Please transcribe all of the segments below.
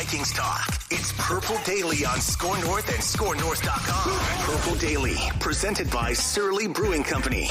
Vikings talk. It's Purple Daily on Score North and ScoreNorth.com. Purple Daily, presented by Surly Brewing Company.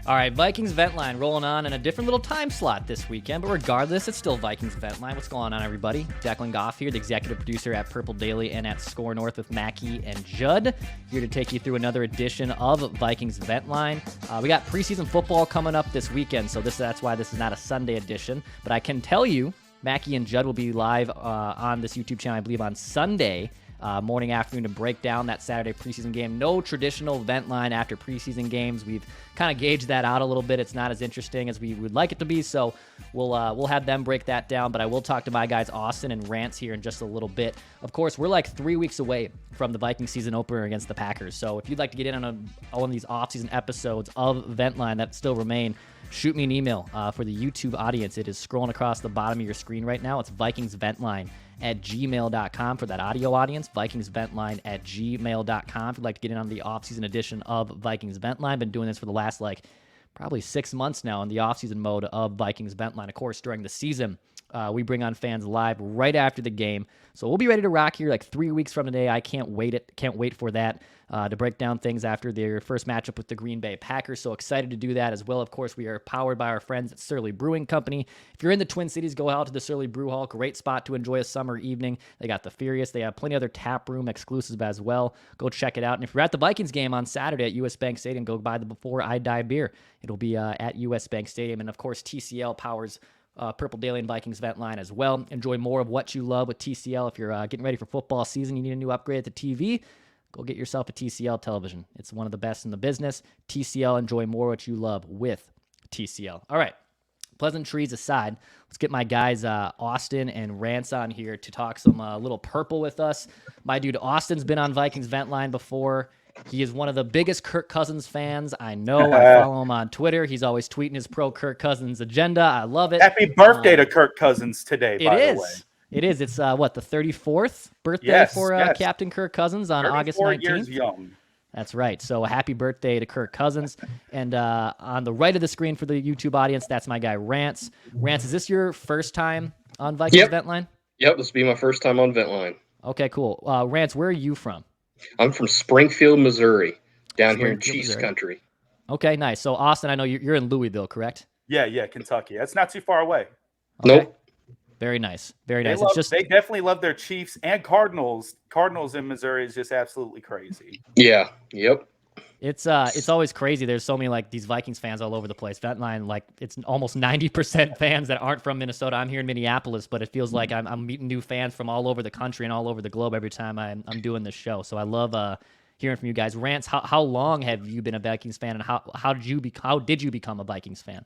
All right, Vikings Vent Line rolling on in a different little time slot this weekend, but regardless, it's still Vikings Vent Line. What's going on, everybody? Declan Goff here, the executive producer at Purple Daily and at Score North with Mackie and Judd, here to take you through another edition of Vikings Vent Line. We got preseason football coming up this weekend, so that's why this is not a Sunday edition, but I can tell you, Mackie and Judd will be live on this YouTube channel, I believe, on Sunday morning, afternoon to break down that Saturday preseason game. No traditional vent line after preseason games. We've kind of gauged that out a little bit. It's not as interesting as we would like it to be, so we'll have them break that down. But I will talk to my guys Austin and Rance here in just a little bit. Of course, we're like 3 weeks away from the Vikings season opener against the Packers. So if you'd like to get in on one of these off-season episodes of Vent Line that still remain, shoot me an email for the YouTube audience. It is scrolling across the bottom of your screen right now. It's vikingsventline@gmail.com for that audio audience. vikingsventline@gmail.com if you'd like to get in on the off-season edition of Vikings Vent Line. Been doing this for the last probably 6 months now in the off-season mode of Vikings Vent Line. Of course, during the season, we bring on fans live right after the game. So we'll be ready to rock here 3 weeks from today. I can't wait for that to break down things after their first matchup with the Green Bay Packers. So excited to do that as well. Of course, we are powered by our friends at Surly Brewing Company. If you're in the Twin Cities, go out to the Surly Brew Hall. Great spot to enjoy a summer evening. They got the Furious. They have plenty of other tap room exclusives as well. Go check it out. And if you're at the Vikings game on Saturday at US Bank Stadium, go buy the Before I Die beer. It'll be at US Bank Stadium. And of course, TCL powers Purple Daily and Vikings Vent Line as well. Enjoy more of what you love with TCL. If you're getting ready for football season, you need a new upgrade at the TV, go get yourself a TCL television. It's one of the best in the business. TCL, enjoy more what you love with TCL. All right, pleasantries aside, let's get my guys Austin and Rance on here to talk some little purple with us. My dude Austin's been on Vikings Vent Line before. He is one of the biggest Kirk Cousins fans I know. I follow him on Twitter. He's always tweeting his pro Kirk Cousins agenda. I love it. Happy birthday to Kirk Cousins today, by the way. It is. It's the 34th birthday for Captain Kirk Cousins on August 19th. 34 years young. That's right. So a happy birthday to Kirk Cousins. And on the right of the screen for the YouTube audience, that's my guy Rance. Rance, is this your first time on Vikings Vent Line? Yep, this will be my first time on Vent Line. Okay, cool. Rance, where are you from? I'm from Springfield, Missouri, down here in Chiefs country. Okay, nice. So, Austin, I know you're in Louisville, correct? Yeah, Kentucky. That's not too far away. Okay. Nope. Very nice. Very nice. They definitely love their Chiefs and Cardinals. Cardinals in Missouri is just absolutely crazy. Yeah. Yep. It's always crazy. There's so many these Vikings fans all over the place. Vent Line, it's almost 90% fans that aren't from Minnesota. I'm here in Minneapolis, but it feels like I'm meeting new fans from all over the country and all over the globe every time I'm doing this show. So I love hearing from you guys. Rance, how long have you been a Vikings fan, and how did you become a Vikings fan?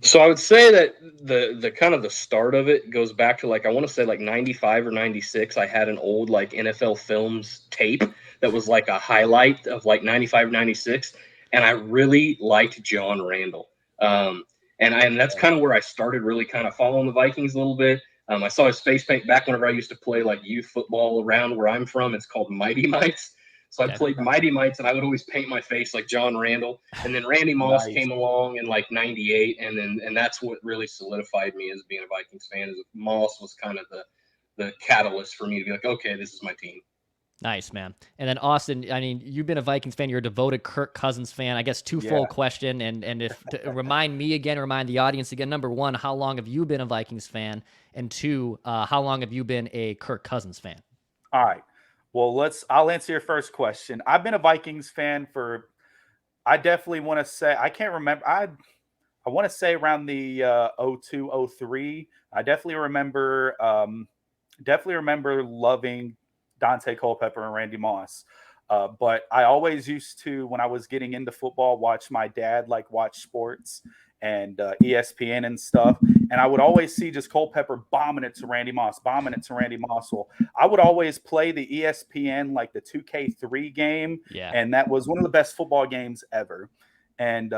So I would say that the kind of the start of it goes back to I want to say 95 or 96. I had an old NFL Films tape that was a highlight of 95, 96. And I really liked John Randall. And that's kind of where I started really kind of following the Vikings a little bit. I saw his face paint back whenever I used to play youth football around where I'm from. It's called Mighty Mites. So I played Mighty Mites, and I would always paint my face like John Randall. And then Randy Moss came along in 98. And that's what really solidified me as being a Vikings fan, is Moss was kind of the catalyst for me to be okay, this is my team. Nice, man. And then Austin, I mean, you've been a Vikings fan. You're a devoted Kirk Cousins fan. I guess twofold question. And if to remind the audience again, number one, how long have you been a Vikings fan? And two, how long have you been a Kirk Cousins fan? All right. Well, I'll answer your first question. I've been a Vikings fan I definitely want to say, I can't remember. I want to say around the 02, 03. I definitely remember loving Dante Culpepper and Randy Moss. But I always used to, when I was getting into football, watch my dad watch sports and ESPN and stuff. And I would always see just Culpepper bombing it to Randy Moss. Well, I would always play the ESPN, the 2K3 game. Yeah. And that was one of the best football games ever. And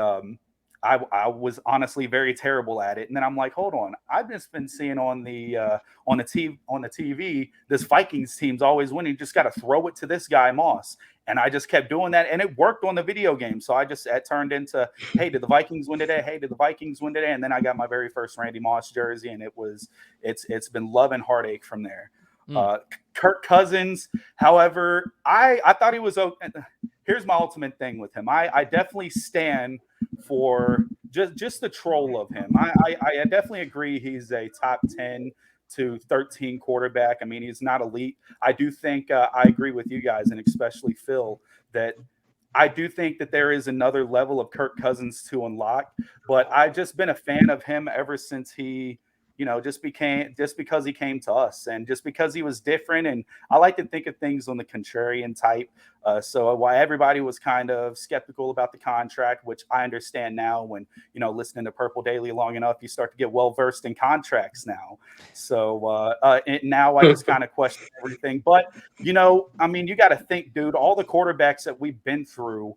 I was honestly very terrible at it. And then I'm like, hold on, I've just been seeing on the TV, this Vikings team's always winning. You just got to throw it to this guy Moss. And I just kept doing that, and it worked on the video game. So it turned into, hey, did the Vikings win today? Hey, did the Vikings win today? And then I got my very first Randy Moss jersey, and it's been love and heartache from there. Kirk Cousins, however, I thought he was okay. Here's my ultimate thing with him. I definitely stand for just the troll of him. I definitely agree he's a top 10 to 13 quarterback. I mean, he's not elite. I do think I agree with you guys, and especially Phil, that I do think that there is another level of Kirk Cousins to unlock. But I've just been a fan of him ever since he, just because he came to us, and just because he was different. And I like to think of things on the contrarian type. So why everybody was kind of skeptical about the contract, which I understand now when, listening to Purple Daily long enough, you start to get well versed in contracts now. So now I just kind of question everything. But, I mean, you got to think, dude, all the quarterbacks that we've been through,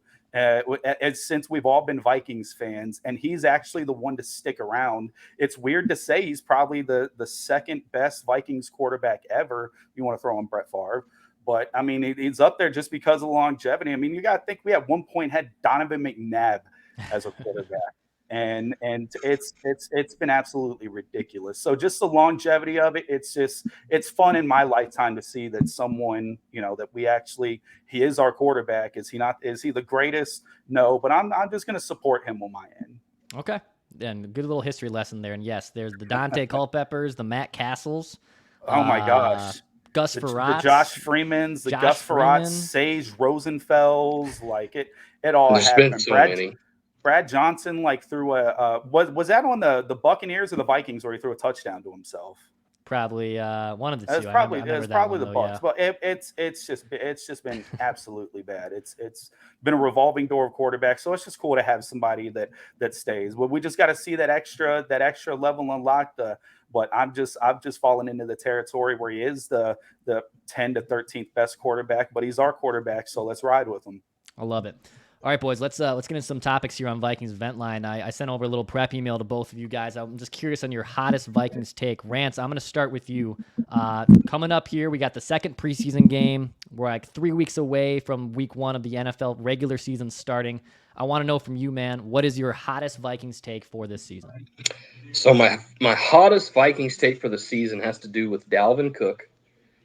since we've all been Vikings fans, and he's actually the one to stick around. It's weird to say he's probably the second best Vikings quarterback ever. You want to throw in Brett Favre, but I mean, he's up there just because of longevity. I mean, you got to think we at one point had Donovan McNabb as a quarterback. And it's been absolutely ridiculous. So just the longevity of it, it's fun in my lifetime to see that someone, that he is our quarterback. Is he the greatest? No, but I'm just going to support him on my end. Okay. And good little history lesson there. And yes, there's the Dante Culpeppers, the Matt Castles. Oh my gosh. Gus Farratz, the Josh Freemans, the Gus Farratz, Sage Rosenfels, like it all There's happened. Been so many. Brad Johnson threw was that on the Buccaneers or the Vikings where he threw a touchdown to himself? Probably one of the two. It's probably the Bucs, yeah. but it's just been absolutely bad. It's been a revolving door of quarterbacks, so it's just cool to have somebody that stays. But we just got to see that extra level unlocked. But I've just fallen into the territory where he is the 10 to 13th best quarterback, but he's our quarterback, so let's ride with him. I love it. All right, boys, let's get into some topics here on Vikings Vent Line. I sent over a little prep email to both of you guys. I'm just curious on your hottest Vikings take. Rance, I'm going to start with you. Coming up here, we got the second preseason game. We're like 3 weeks away from week 1 of the NFL regular season starting. I want to know from you, man, what is your hottest Vikings take for this season? So my hottest Vikings take for the season has to do with Dalvin Cook,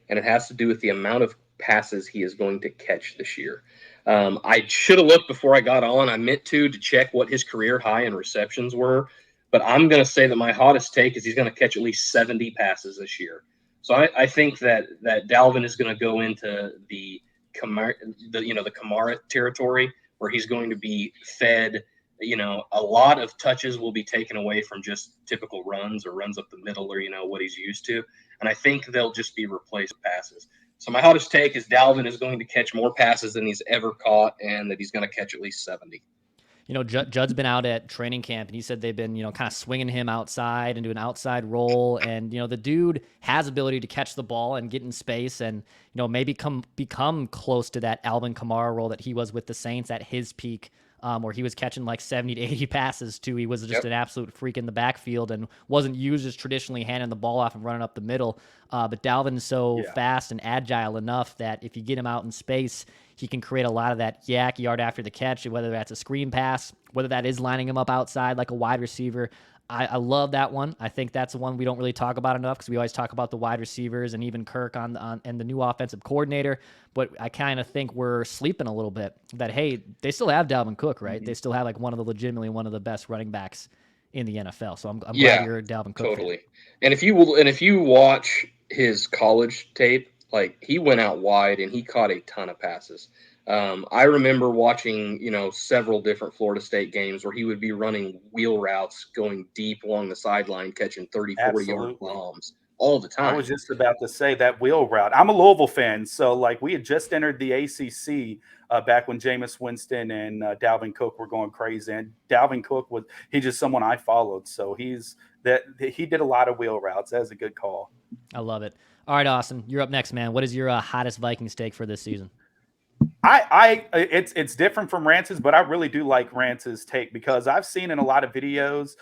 and it has to do with the amount of passes he is going to catch this year. I should have looked before I got on. I meant to check what his career high in receptions were, but I'm going to say that my hottest take is he's going to catch at least 70 passes this year. So I think that Dalvin is going to go into the Kamara territory where he's going to be fed. A lot of touches will be taken away from just typical runs or runs up the middle or what he's used to, and I think they'll just be replaced with passes. So my hottest take is Dalvin is going to catch more passes than he's ever caught, and that he's going to catch at least 70. Judd's been out at training camp, and he said they've been, kind of swinging him outside and do an outside roll. And, the dude has ability to catch the ball and get in space and, maybe become close to that Alvin Kamara role that he was with the Saints at his peak, where he was catching like 70 to 80 passes too. He was just an absolute freak in the backfield and wasn't used as traditionally handing the ball off and running up the middle. But Dalvin's so fast and agile enough that if you get him out in space, he can create a lot of that yak yard after the catch, whether that's a screen pass, whether that is lining him up outside like a wide receiver. I love that one. I think that's the one we don't really talk about enough because we always talk about the wide receivers and even Kirk and the new offensive coordinator. But I kind of think we're sleeping a little bit that, hey, they still have Dalvin Cook, right? Mm-hmm. They still have like one of the best running backs in the NFL. So I'm glad you're a Dalvin Cook totally. fan. And if you watch his college tape, like he went out wide and he caught a ton of passes. I remember watching, several different Florida State games where he would be running wheel routes, going deep along the sideline, catching 30, 40-yard bombs all the time. I was just about to say that wheel route. I'm a Louisville fan, so like we had just entered the ACC back when Jameis Winston and Dalvin Cook were going crazy. And Dalvin Cook he's just someone I followed, so he did a lot of wheel routes. That's a good call. I love it. All right, Austin, you're up next, man. What is your hottest Vikings take for this season? It's different from Rance's, but I really do like Rance's take because I've seen in a lot of videos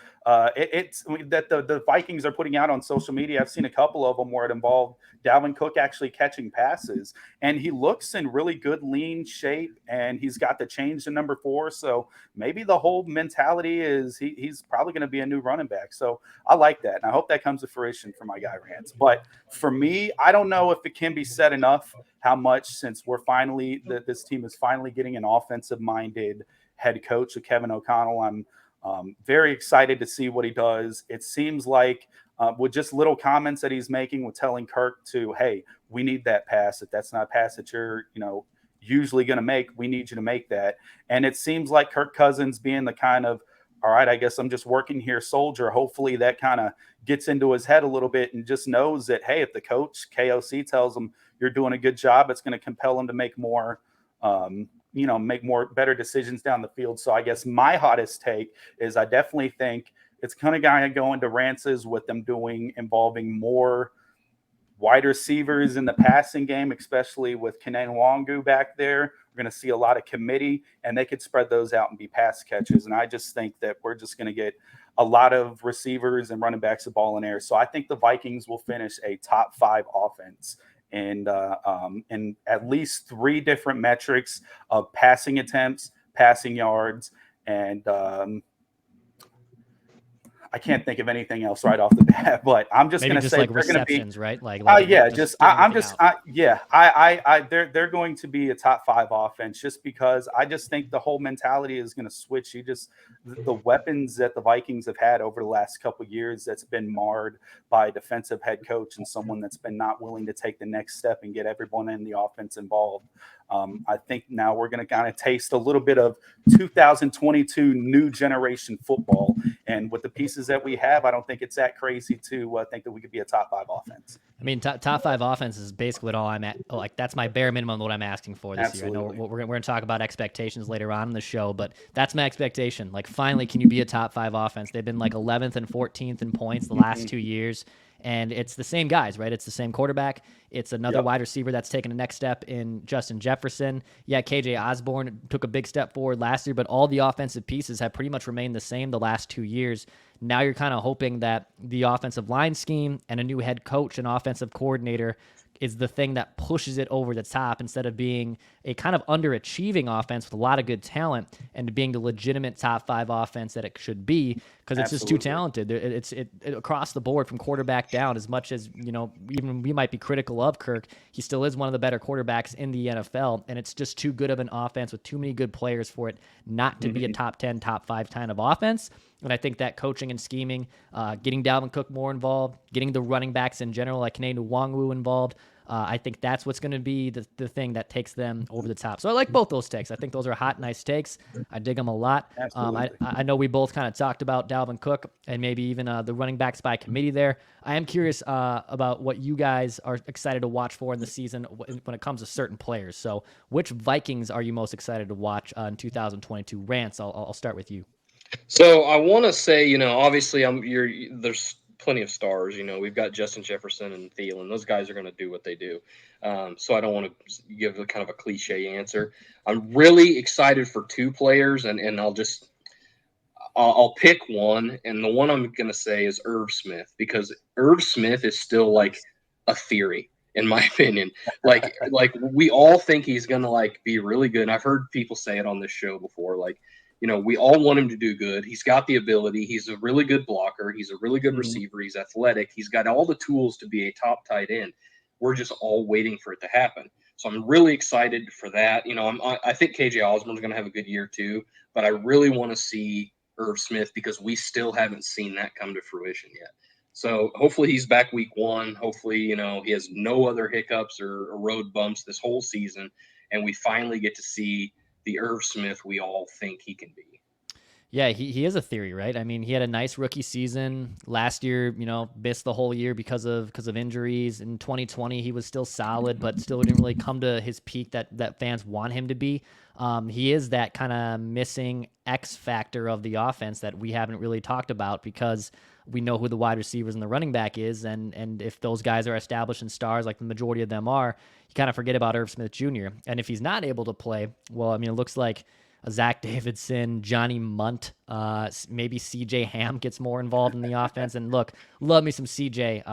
it's that the Vikings are putting out on social media. I've seen a couple of them where it involved Dalvin Cook actually catching passes, and he looks in really good lean shape, and he's got the change to number 4. So maybe the whole mentality is he's probably going to be a new running back. So I like that, and I hope that comes to fruition for my guy Rance. But for me, I don't know if it can be said enough how much, since this team is finally getting an offensive-minded head coach, Kevin O'Connell. I'm very excited to see what he does. It seems like with just little comments that he's making, with telling Kirk to, hey, we need that pass. If that's not a pass that you're, usually going to make, we need you to make that. And it seems like Kirk Cousins being the kind of, all right, I guess I'm just working here soldier. Hopefully that kind of gets into his head a little bit and just knows that, hey, if the coach, KOC, tells him you're doing a good job, it's going to compel him to make more, better decisions down the field. So I guess my hottest take is I definitely think it's kind of going to go into Rance's with them involving more wide receivers in the passing game, especially with Kene Nwangu back there. We're going to see a lot of committee, and they could spread those out and be pass catches. And I just think that we're just going to get a lot of receivers and running backs the ball in air. So I think the Vikings will finish a top 5 offense and at least 3 different metrics of passing attempts, passing yards, and I can't think of anything else right off the bat, but I'm just going to say like they're going to be right? they're going to be a top 5 offense just because I just think the whole mentality is going to switch. The weapons that the Vikings have had over the last couple of years that's been marred by a defensive head coach and someone that's been not willing to take the next step and get everyone in the offense involved. I think now we're going to kind of taste a little bit of 2022 new generation football. And with the pieces that we have, I don't think it's that crazy to think that we could be a top 5 offense. I mean, top 5 offense is basically all I'm at. Like, that's my bare minimum what I'm asking for this year. I know we're going to talk about expectations later on in the show, but that's my expectation. Like, finally, can you be a top 5 offense? They've been like 11th and 14th in points the last 2 years. And it's the same guys, right? It's the same quarterback. It's another wide receiver that's taken a next step in Justin Jefferson. Yeah, KJ Osborne took a big step forward last year, but all the offensive pieces have pretty much remained the same the last 2 years. Now you're kind of hoping that the offensive line scheme and a new head coach and offensive coordinator is the thing that pushes it over the top instead of being a kind of underachieving offense with a lot of good talent and being the legitimate top 5 offense that it should be, because it's just too talented. It's across the board from quarterback down. As much as, even we might be critical of Kirk, he still is one of the better quarterbacks in the NFL, and it's just too good of an offense with too many good players for it not to be a top 10, top 5 kind of offense. And I think that coaching and scheming, getting Dalvin Cook more involved, getting the running backs in general, like Kene Nwangu, involved, I think that's what's going to be the thing that takes them over the top. So I like both those takes. I think those are hot, nice takes. I dig them a lot. I know we both kind of talked about Dalvin Cook and maybe even the running backs by committee there. I am curious about what you guys are excited to watch for in the season when it comes to certain players. So which Vikings are you most excited to watch in 2022? Rance, I'll start with you. So I want to say, obviously there's plenty of stars. We've got Justin Jefferson and Thielen. Those guys are going to do what they do. So I don't want to give a kind of a cliche answer. I'm really excited for 2 players, and I'll pick one. And the one I'm going to say is Irv Smith, because Irv Smith is still like a theory, in my opinion. Like we all think he's going to be really good. And I've heard people say it on this show before. We all want him to do good. He's got the ability. He's a really good blocker. He's a really good receiver. He's athletic. He's got all the tools to be a top tight end. We're just all waiting for it to happen. So I'm really excited for that. I think KJ Osborne's going to have a good year too, but I really want to see Irv Smith because we still haven't seen that come to fruition yet. So hopefully he's back week 1. Hopefully, he has no other hiccups or road bumps this whole season, and we finally get to see the Irv Smith we all think he can be. Yeah, he is a theory, right? I mean, he had a nice rookie season last year, missed the whole year because of injuries. In 2020, he was still solid, but still didn't really come to his peak that fans want him to be. He is that kind of missing X factor of the offense that we haven't really talked about, because we know who the wide receivers and the running back is. And if those guys are established and stars, like the majority of them are, you kind of forget about Irv Smith Jr. And if he's not able to play, well, I mean, it looks like a Zach Davidson, Johnny Munt, maybe CJ Ham gets more involved in the offense. And look, love me some CJ.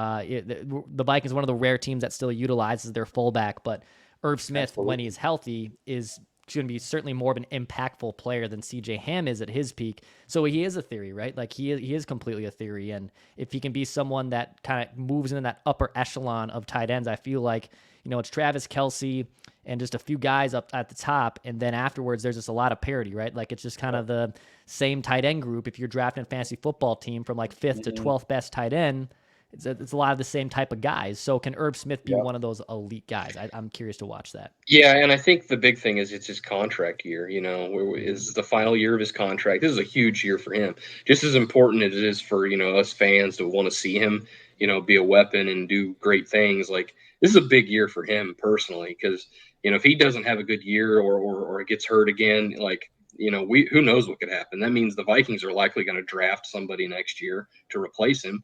The Vikings are one of the rare teams that still utilizes their fullback, but Irv Smith, Absolutely. when he's healthy, is going to be certainly more of an impactful player than CJ Ham is at his peak. So he is a theory, right? Like he is completely a theory. And if he can be someone that kind of moves into that upper echelon of tight ends, I feel like, it's Travis Kelce and just a few guys up at the top. And then afterwards, there's just a lot of parity, right? Like it's just kind of the same tight end group. If you're drafting a fantasy football team from like 5th to 12th best tight end, it's a lot of the same type of guys. So can Irv Smith be one of those elite guys? I'm curious to watch that. Yeah, and I think the big thing is it's his contract year. Is the final year of his contract. This is a huge year for him. Just as important as it is for us fans to want to see him, be a weapon and do great things. Like this is a big year for him personally, because if he doesn't have a good year or gets hurt again, like who knows what could happen. That means the Vikings are likely going to draft somebody next year to replace him.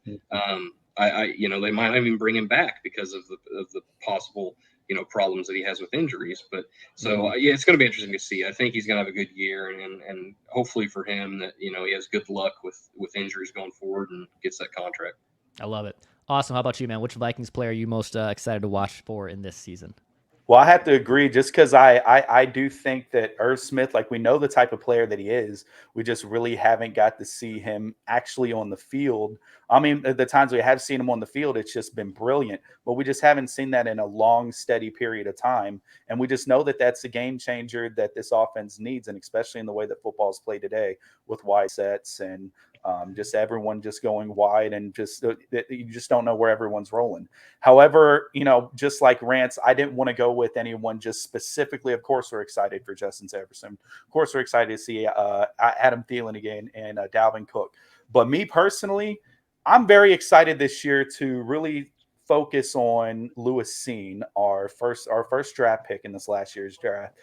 They might not even bring him back because of the possible problems that he has with injuries. But so it's going to be interesting to see. I think he's going to have a good year, and hopefully for him that he has good luck with injuries going forward and gets that contract. I love it. Awesome. How about you, man? Which Vikings player are you most excited to watch for in this season? Well, I have to agree, just because I do think that Irv Smith, like we know the type of player that he is, we just really haven't got to see him actually on the field. I mean, the times we have seen him on the field, it's just been brilliant, but we just haven't seen that in a long, steady period of time. And we just know that that's a game changer that this offense needs, and especially in the way that football is played today with wide sets and just everyone just going wide, and just you just don't know where everyone's rolling. However, just like Rance, I didn't want to go with anyone just specifically. Of course, we're excited for Justin Jefferson. Of course, we're excited to see Adam Thielen again and Dalvin Cook. But me personally, I'm very excited this year to really focus on Lewis Cine, our first draft pick in this last year's draft,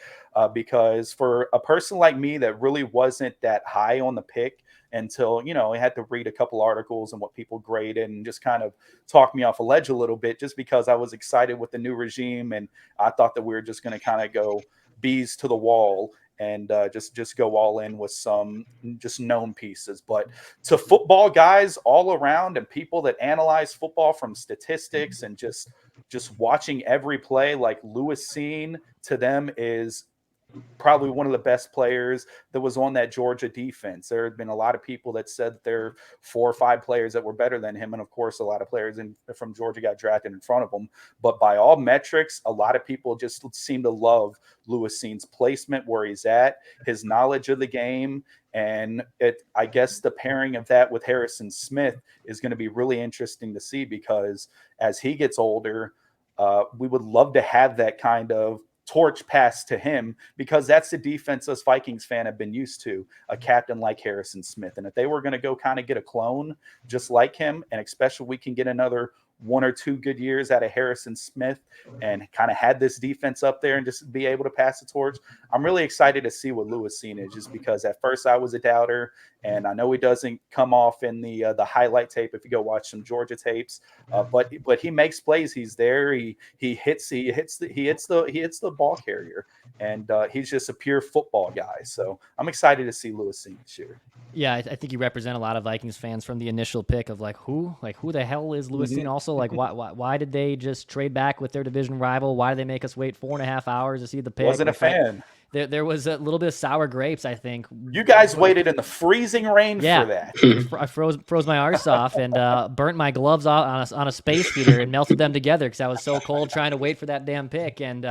because for a person like me that really wasn't that high on the pick until, I had to read a couple articles and what people graded and just kind of talk me off a ledge a little bit, just because I was excited with the new regime. And I thought that we were just going to kind of go bees to the wall and just go all in with some just known pieces. But to football guys all around and people that analyze football from statistics and just watching every play, like Lewis Cine to them is probably one of the best players that was on that Georgia defense. There had been a lot of people that said that there are 4 or 5 players that were better than him. And of course, a lot of players from Georgia got drafted in front of him. But by all metrics, a lot of people just seem to love Lewis Cine's placement, where he's at, his knowledge of the game. And I guess the pairing of that with Harrison Smith is going to be really interesting to see, because as he gets older, we would love to have that kind of torch pass to him, because that's the defense us Vikings fan have been used to, a captain like Harrison Smith. And if they were going to go kind of get a clone just like him, and especially we can get another 1 or 2 good years out of Harrison Smith and kind of had this defense up there and just be able to pass the torch, I'm really excited to see what Lewis Cine is, just because at first I was a doubter, and I know he doesn't come off in the highlight tape if you go watch some Georgia tapes, but he makes plays. He's there. He hits the ball carrier, and he's just a pure football guy. So I'm excited to see Lewis Cine this year. Yeah, I think you represent a lot of Vikings fans from the initial pick of who the hell is Lewis Cine? Also, why did they just trade back with their division rival? Why did they make us wait 4.5 hours to see the pick? Wasn't a fan. There was a little bit of sour grapes, I think. You guys waited in the freezing rain for that. I froze my arse off and burnt my gloves on a space heater and melted them together because I was so cold trying to wait for that damn pick. And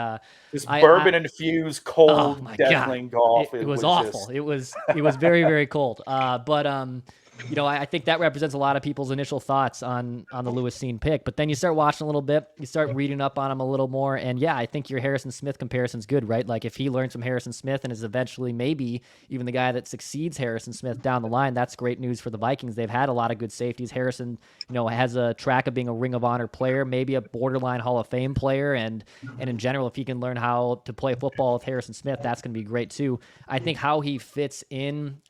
this bourbon-infused cold Deathling golf. It was awful. It was very, very cold. But I think that represents a lot of people's initial thoughts on the Lewis Cine pick. But then you start watching a little bit, you start reading up on him a little more, and I think your Harrison Smith comparison's good, right? Like if he learns from Harrison Smith and is eventually maybe even the guy that succeeds Harrison Smith down the line, that's great news for the Vikings. They've had a lot of good safeties. Harrison, has a track of being a Ring of Honor player, maybe a borderline Hall of Fame player, and in general, if he can learn how to play football with Harrison Smith, that's going to be great too. I think how he fits in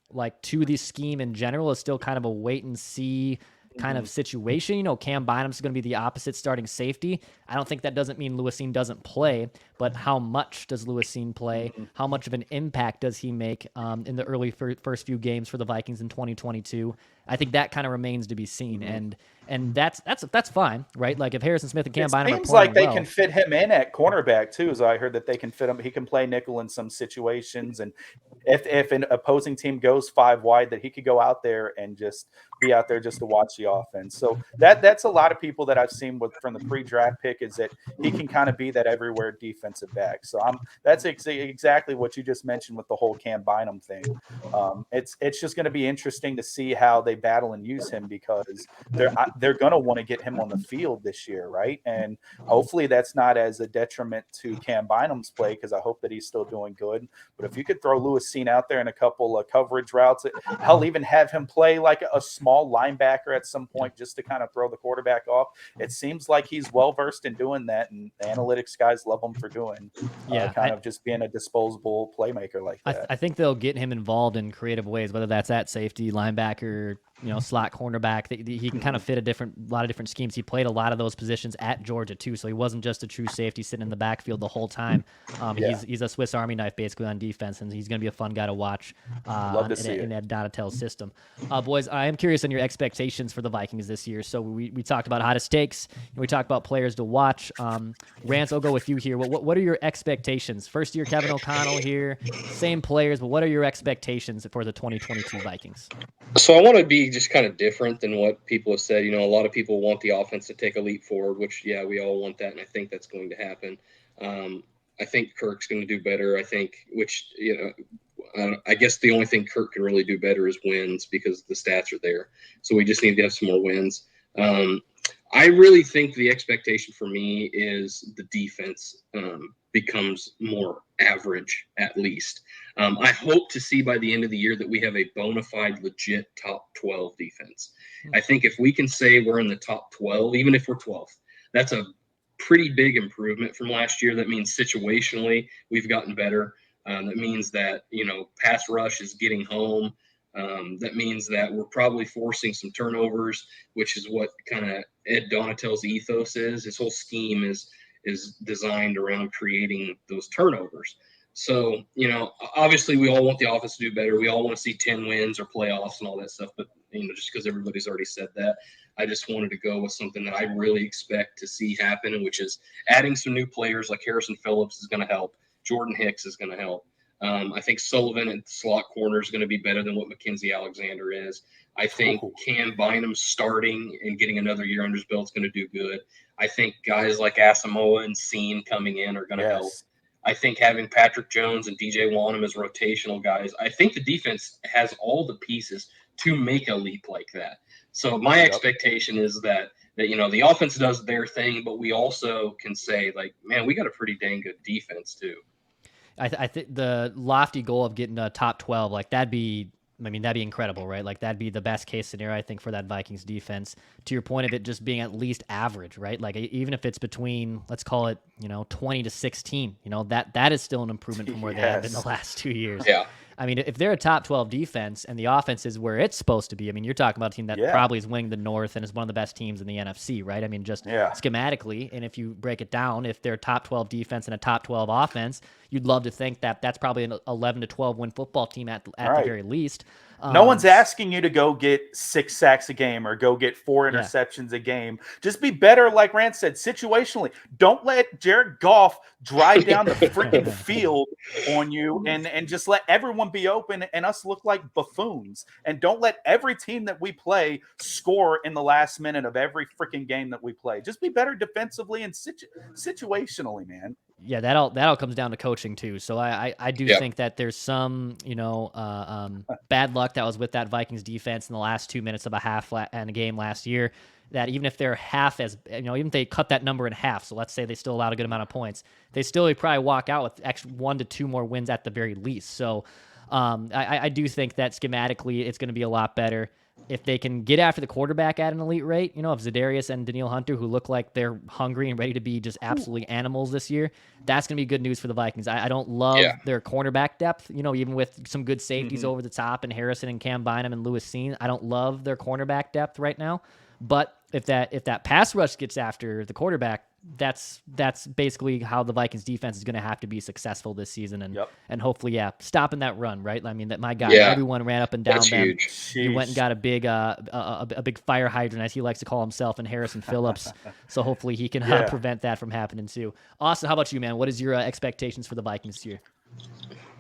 to the scheme in general is still kind of a wait and see kind of situation. Cam Bynum's going to be the opposite starting safety. I don't think that doesn't mean Lewis Cine doesn't play, but how much does Lewis Cine play? How much of an impact does he make in the early first few games for the Vikings in 2022? I think that kind of remains to be seen, and that's fine, right? Like if Harrison Smith and Cam Bynum are seems playing like they well, can fit him in at cornerback too. As I heard that they can fit him, he can play nickel in some situations, and if an opposing team goes 5 wide, that he could go out there and just be out there just to watch the offense. So that's a lot of people that I've seen from the pre-draft pick, is that he can kind of be that everywhere defensive back. So that's exactly what you just mentioned with the whole Cam Bynum thing. It's just going to be interesting to see how they battle and use him, because they're going to want to get him on the field this year, right? And hopefully that's not as a detriment to Cam Bynum's play, because I hope that he's still doing good. But if you could throw Lewis Cine out there in a couple of coverage routes, hell, even have him play like a small linebacker at some point just to kind of throw the quarterback off. It seems like he's well versed in doing that, and the analytics guys love him for doing of just being a disposable playmaker like that. I think they'll get him involved in creative ways, whether that's at safety, linebacker, slot cornerback. He can kind of fit a lot of different schemes. He played a lot of those positions at Georgia too, so he wasn't just a true safety sitting in the backfield the whole time. He's a Swiss Army knife basically on defense, and he's going to be a fun guy to watch in that Donatello system. Boys, I am curious on your expectations for the Vikings this year. So we talked about hottest takes, and we talked about players to watch. Rance, I'll go with you here. What are your expectations? First year Kevin O'Connell here, same players, but what are your expectations for the 2022 Vikings? So I want to be just kind of different than what people have said. A lot of people want the offense to take a leap forward, which, yeah, we all want that, and I think that's going to happen. I think Kirk's going to do better. I think, I guess the only thing Kirk can really do better is wins, because the stats are there. So we just need to have some more wins. I really think the expectation for me is the defense becomes more average, at least. I hope to see by the end of the year that we have a bona fide, legit top 12 defense. I think if we can say we're in the top 12, even if we're 12th, that's a pretty big improvement from last year. That means situationally we've gotten better. That means that, pass rush is getting home. That means that we're probably forcing some turnovers, which is what kind of Ed Donatel's ethos is. His whole scheme is designed around creating those turnovers. So, obviously we all want the offense to do better. We all want to see 10 wins or playoffs and all that stuff. But, just because everybody's already said that, I just wanted to go with something that I really expect to see happen, which is adding some new players like Harrison Phillips is going to help. Jordan Hicks is going to help. I think Sullivan at slot corner is going to be better than what Mackenzie Alexander is. I think Cam Bynum starting and getting another year under his belt is going to do good. I think guys like Asamoah and Cine coming in are going to help. I think having Patrick Jones and DJ Wanham as rotational guys, I think the defense has all the pieces to make a leap like that. So my expectation is that the offense does their thing, but we also can say, like, man, we got a pretty dang good defense too. I think the lofty goal of getting a top 12, like that'd be incredible, right? Like that'd be the best case scenario, I think, for that Vikings defense. To your point of it just being at least average, right? Like even if it's between, let's call it, 20 to 16, that is still an improvement from where they have been the last 2 years. Yeah. I mean, if they're a top 12 defense and the offense is where it's supposed to be, I mean, you're talking about a team that probably is winning the North and is one of the best teams in the NFC, right? I mean, just schematically, and if you break it down, if they're a top 12 defense and a top 12 offense, you'd love to think that that's probably an 11 to 12 win football team at the very least. No one's asking you to go get 6 sacks a game or go get 4 interceptions a game. Just be better, like Rance said, situationally. Don't let Jared Goff drive down the freaking field on you and just let everyone be open and us look like buffoons. And don't let every team that we play score in the last minute of every freaking game that we play. Just be better defensively and situationally, man. Yeah, that all comes down to coaching too. So I do think that there's some bad luck that was with that Vikings defense in the last 2 minutes of a half and a game last year. That even if they're half as even if they cut that number in half, so let's say they still allowed a good amount of points, they still would probably walk out with extra 1 to 2 more wins at the very least. So I do think that schematically it's going to be a lot better. If they can get after the quarterback at an elite rate, if Zadarius and Daniil Hunter, who look like they're hungry and ready to be just absolutely animals this year, that's going to be good news for the Vikings. I don't love their cornerback depth, even with some good safeties over the top and Harrison and Cam Bynum and Lewis Cine. I don't love their cornerback depth right now. But if that pass rush gets after the quarterback, that's basically how the Vikings defense is going to have to be successful this season, and hopefully, stopping that run, right? I mean, that my God, everyone ran up and down that's them. Huge. You went and got a big fire hydrant, as he likes to call himself, and Harrison Phillips. So hopefully he can prevent that from happening too. Austin, how about you, man? What is your expectations for the Vikings this year?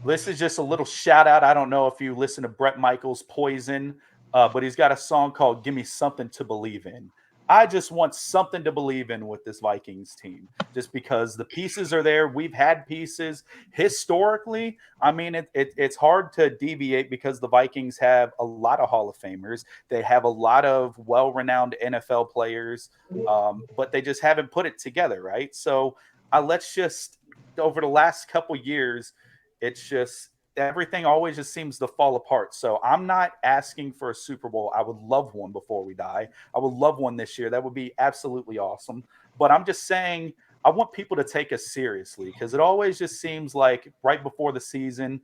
This is just a little shout out. I don't know if you listen to Bret Michaels' Poison, but he's got a song called "Give Me Something to Believe In." I just want something to believe in with this Vikings team, just because the pieces are there. We've had pieces historically. I mean, it's hard to deviate because the Vikings have a lot of Hall of Famers. They have a lot of well-renowned NFL players, but they just haven't put it together, right? So let's just, over the last couple years, it's just everything always just seems to fall apart. So I'm not asking for a Super Bowl. I would love one before we die. I would love one this year. That would be absolutely awesome. But I'm just saying, I want people to take us seriously, because it always just seems like right before the season,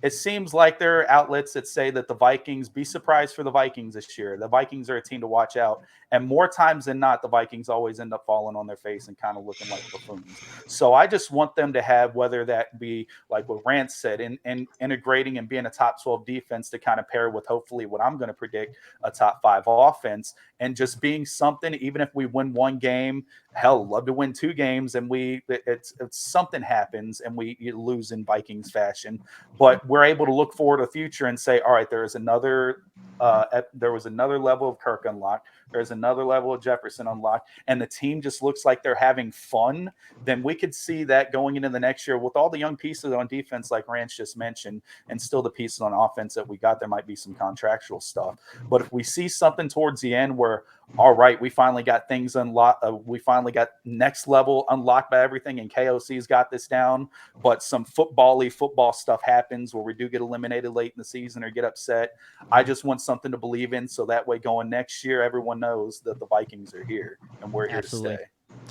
it seems like there are outlets that say that the Vikings, be surprised for the Vikings this year. The Vikings are a team to watch out. And more times than not, the Vikings always end up falling on their face and kind of looking like buffoons. So I just want them to have, whether that be like what Rance said, in integrating and being a top 12 defense to kind of pair with hopefully what I'm going to predict, a top 5 offense, and just being something, even if we win one game, hell, love to win 2 games and it's something happens and we lose in Vikings fashion. But we're able to look forward to the future and say, all right, there was another level of Kirk unlocked. There's another level of Jefferson unlocked, and the team just looks like they're having fun. Then we could see that going into the next year with all the young pieces on defense, like Rance just mentioned, and still the pieces on offense that we got. There might be some contractual stuff, but if we see something towards the end where, all right, we finally got things unlocked, we finally got next level unlocked by everything, and KOC's got this down, but some football stuff happens where we do get eliminated late in the season or get upset. I just want something to believe in, so that way going next year, everyone knows that the Vikings are here and we're here to stay.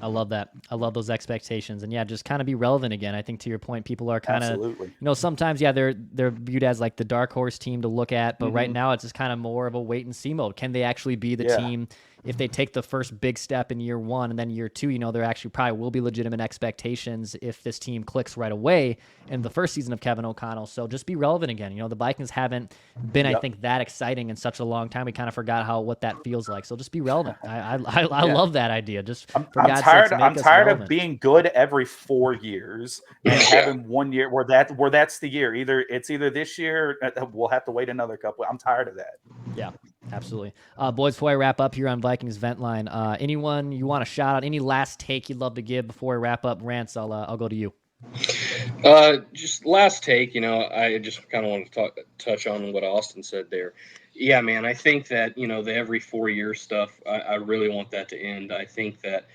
I love that. I love those expectations, and just kind of be relevant again. I think to your point, people are kind of, sometimes they're viewed as like the dark horse team to look at, but right now it's just kind of more of a wait and see mode. Can they actually be the team? If they take the first big step in year 1 and then year 2, there actually probably will be legitimate expectations if this team clicks right away in the first season of Kevin O'Connell. So just be relevant again. The Vikings haven't been, I think, that exciting in such a long time. We kind of forgot what that feels like. So just be relevant. I love that idea. Just I'm tired of being good every 4 years and having 1 year where that's the year. It's either this year, we'll have to wait another couple. I'm tired of that. Yeah, absolutely. Boys, before I wrap up here on Vikings Vent Line, anyone you want to shout out, any last take you'd love to give before I wrap up? Rance, I'll go to you. Just last take, I just kind of want to touch on what Austin said there. Yeah, man, I think that, the every 4 year stuff, I really want that to end. I think that,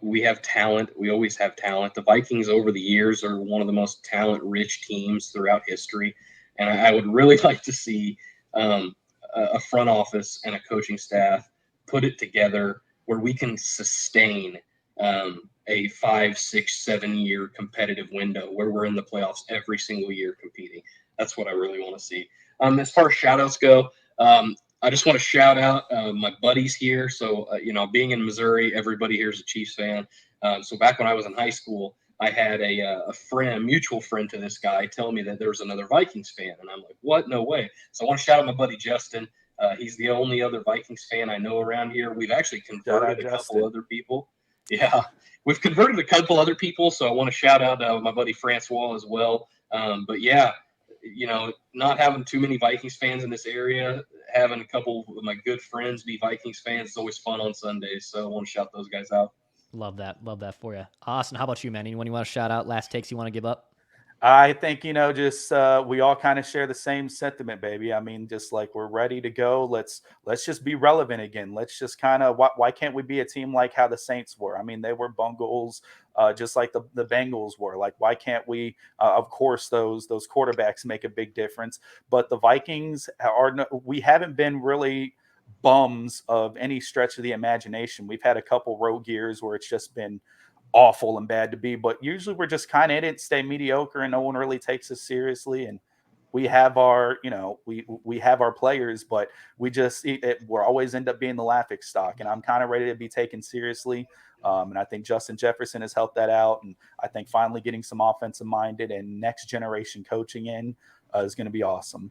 we have talent. We always have talent. The Vikings over the years are one of the most talent-rich teams throughout history. And I would really like to see a front office and a coaching staff put it together where we can sustain a 5, 6, 7 year competitive window where we're in the playoffs every single year competing. That's what I really want to see. As far as shout outs go, I just want to shout out my buddies here. So, being in Missouri, everybody here is a Chiefs fan. So back when I was in high school, I had a mutual friend to this guy, tell me that there was another Vikings fan. And I'm like, what? No way. So I want to shout out my buddy, Justin. He's the only other Vikings fan I know around here. We've actually converted a couple other people. Yeah, we've converted a couple other people. So I want to shout out my buddy Francois as well. But yeah, not having too many Vikings fans in this area, having a couple of my good friends be Vikings fans is always fun on Sundays. So I want to shout those guys out. Love that for you. Austin, how about you, man? Anyone you want to shout out? Last takes you want to give up? I think, just we all kind of share the same sentiment, baby. I mean, just like we're ready to go. Let's just be relevant again. Let's just kind of why can't we be a team like how the Saints were? I mean, they were bungles, just like the Bengals were. Like, why can't we? Of course, those quarterbacks make a big difference. But the Vikings we haven't been really bums of any stretch of the imagination. We've had a couple rogue years where it's just been awful and bad to be, but usually we're just kind of in it, stay mediocre, and no one really takes us seriously. And we have our, we have our players, but we're always end up being the laughing stock. And I'm kind of ready to be taken seriously. And I think Justin Jefferson has helped that out. And I think finally getting some offensive minded and next generation coaching in is going to be awesome.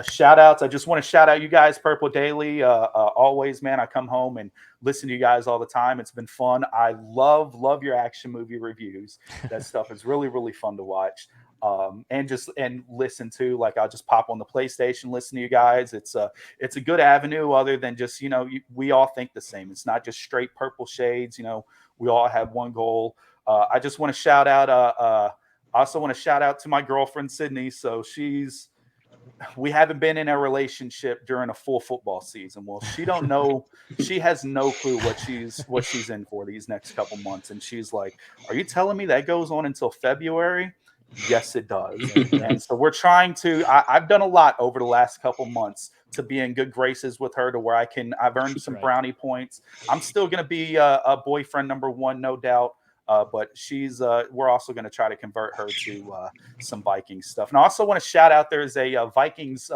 Shout outs. I just want to shout out you guys, Purple Daily. Always, man, I come home and listen to you guys all the time. It's been fun. I love your action movie reviews. That stuff is really, really fun to watch. And listen to. Like, I'll just pop on the PlayStation, listen to you guys. It's a good avenue other than just, we all think the same. It's not just straight purple shades. We all have one goal. I just want to shout out. I also want to shout out to my girlfriend, Sydney. So we haven't been in a relationship during a full football season. Well, she don't know. She has no clue what she's in for these next couple months. And she's like, "Are you telling me that goes on until February?" Yes, it does. And so we're trying to. I've done a lot over the last couple months to be in good graces with her, to where I've earned some brownie points. I'm still going to be a boyfriend number one, no doubt. But we're also going to try to convert her to some Vikings stuff. And I also want to shout out, there's a Vikings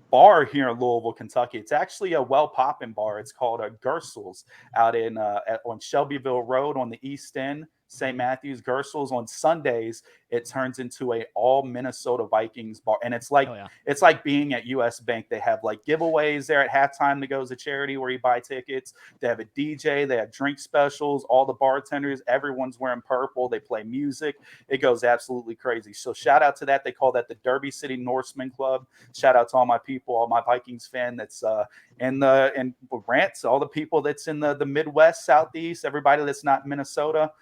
bar here in Louisville, Kentucky. It's actually a well-popping bar. It's called Gersel's out on Shelbyville Road on the East End. St. Matthews. Gersel's on Sundays, it turns into a all Minnesota Vikings bar. And it's like, it's like being at US Bank. They have like giveaways there at halftime that goes to charity where you buy tickets. They have a DJ, they have drink specials, all the bartenders, everyone's wearing purple. They play music. It goes absolutely crazy. So shout out to that. They call that the Derby City Norseman Club. Shout out to all my people, all my Vikings fan that's in Rants, all the people that's in the Midwest, Southeast, everybody that's not in Minnesota.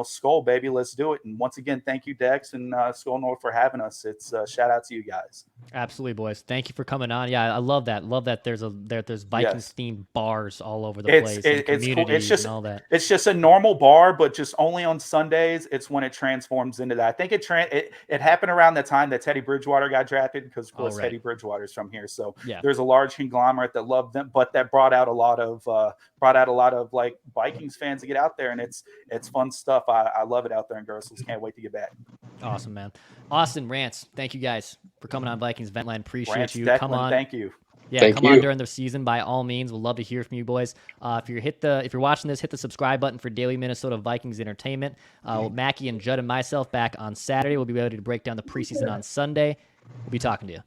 Skull, baby, let's do it. And once again, thank you, Dex and Skull North, for having us. It's shout out to you guys. Absolutely, boys. Thank you for coming on. Yeah, I love that. Love that there's Vikings themed bars all over the place. It's cool. It's just, and all that. It's just a normal bar, but just only on Sundays. It's when it transforms into that. I think it happened around the time that Teddy Bridgewater got drafted, because of course Teddy Bridgewater's from here. So there's a large conglomerate that loved them, but that brought out a lot of like Vikings fans to get out there, and it's fun stuff. I love it out there in Gersel's. Can't wait to get back. Awesome, man. Austin, Rance, thank you guys for coming on Vikings Vent Line. Appreciate Rance, you. Declan, come on. Thank you. Yeah, come on during the season by all means. We'd love to hear from you boys. If you're watching this, hit the subscribe button for daily Minnesota Vikings entertainment. Mackie and Judd and myself back on Saturday. We'll be ready to break down the preseason on Sunday. We'll be talking to you.